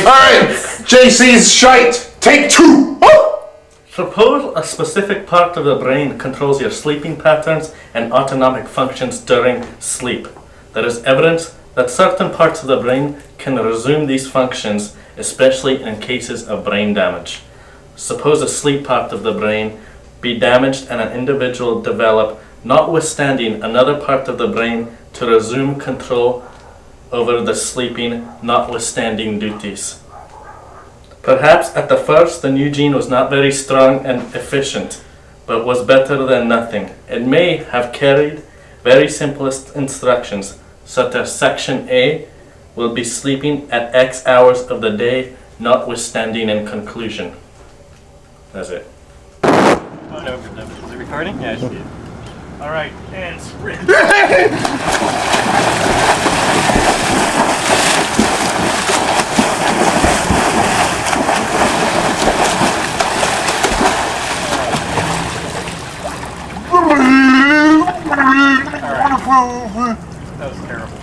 Alright, JC's shite. Take 2. Suppose a specific part of the brain controls your sleeping patterns and autonomic functions during sleep. There is evidence that certain parts of the brain can resume these functions, especially in cases of brain damage. Suppose a sleep part of the brain be damaged and an individual develop, notwithstanding another part of the brain, to resume control over the sleeping, notwithstanding duties. Perhaps at the first the new gene was not very strong and efficient, but was better than nothing. It may have carried very simplest instructions, such as section A will be sleeping at X hours of the day, notwithstanding in conclusion. That's it. Oh, no. Is it recording? Yeah, I see it. Alright, and sprint. That was terrible.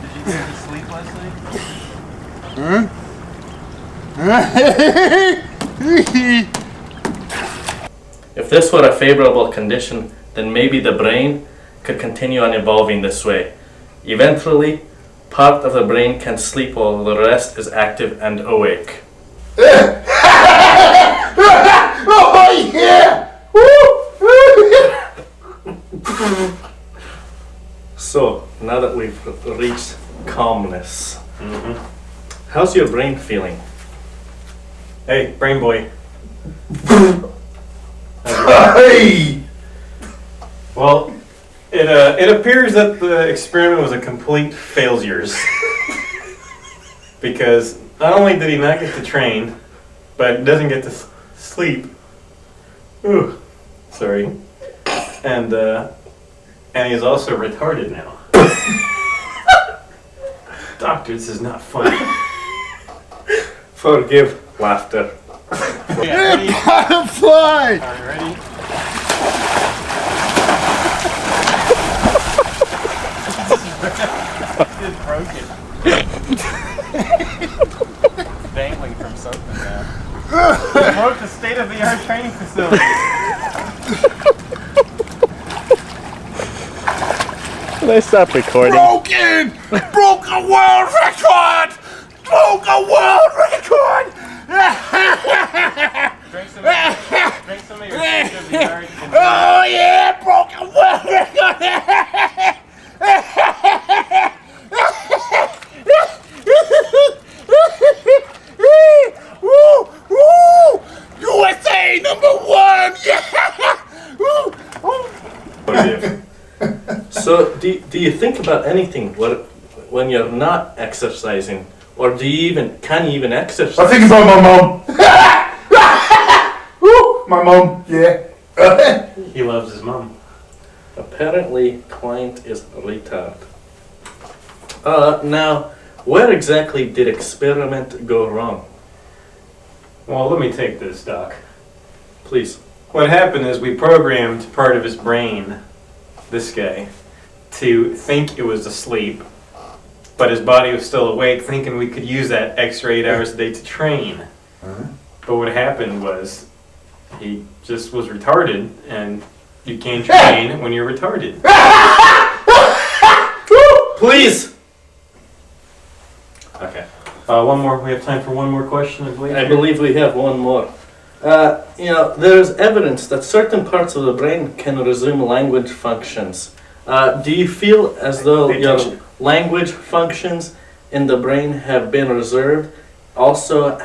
Did you get to sleep last night? If this were a favorable condition, then maybe the brain could continue on evolving this way. Eventually, part of the brain can sleep while the rest is active and awake. Oh yeah! So, now that we've reached calmness, how's your brain feeling? Hey, brain boy. Hey! Well, it appears that the experiment was a complete failure. Because not only did he not get to train, but doesn't get to sleep. Ooh, sorry. And he's also retarded now. Doctor, this is not funny. Forgive laughter. Yeah, ready? Butterfly! Are you ready? It's broken. Dangling from something now. It broke the state-of-the-art training facility. Can I stop recording? Broken! Broke a world record! Broke a world record! Drink some of your state-of-the-art. Oh yeah! Broke a world record! Woo! Woo! USA #1! Yeah! So, do you think about anything when you're not exercising? Or can you even exercise? I think about my mom. Woo! My mom, yeah. He loves his mom. Apparently, client is retard. Now, where exactly did experiment go wrong? Well, let me take this, Doc. Please. What happened is we programmed part of his brain, this guy, to think it was asleep, but his body was still awake, thinking we could use that extra 8 hours a day to train. But what happened was he just was retarded, and you can't train when you're retarded. Please! Okay. One more. We have time for one more question, I believe. I believe we have one more. There's evidence that certain parts of the brain can resume language functions. Do you feel as though your language functions in the brain have been reserved, also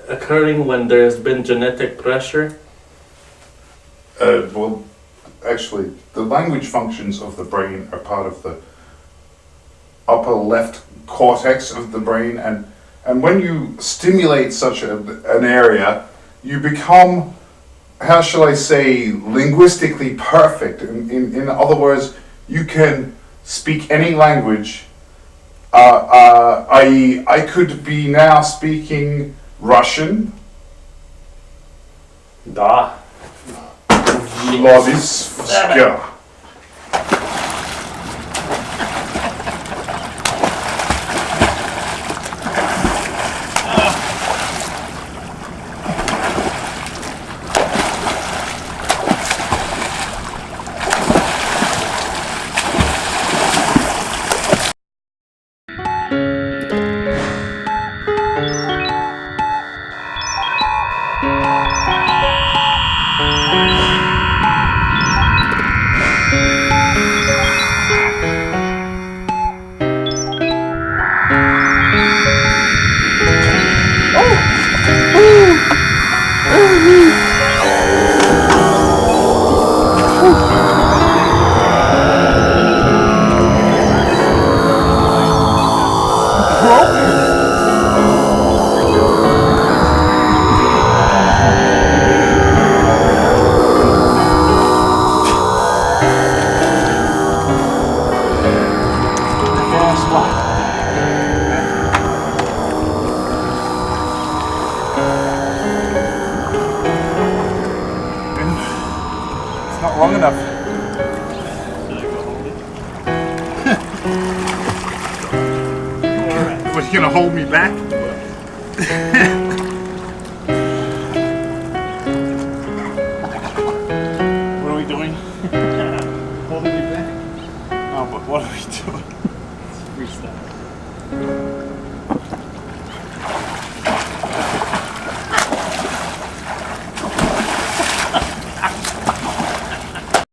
occurring when there's been genetic pressure? Well, actually, the language functions of the brain are part of the upper left cortex of the brain, and when you stimulate such an area, you become, how shall I say, linguistically perfect. In other words, you can speak any language. I.e., I could be now speaking Russian. Da. Vladiska. not long enough. Was you gonna hold me back? What are we doing? Holding me back? Oh, but what are we doing?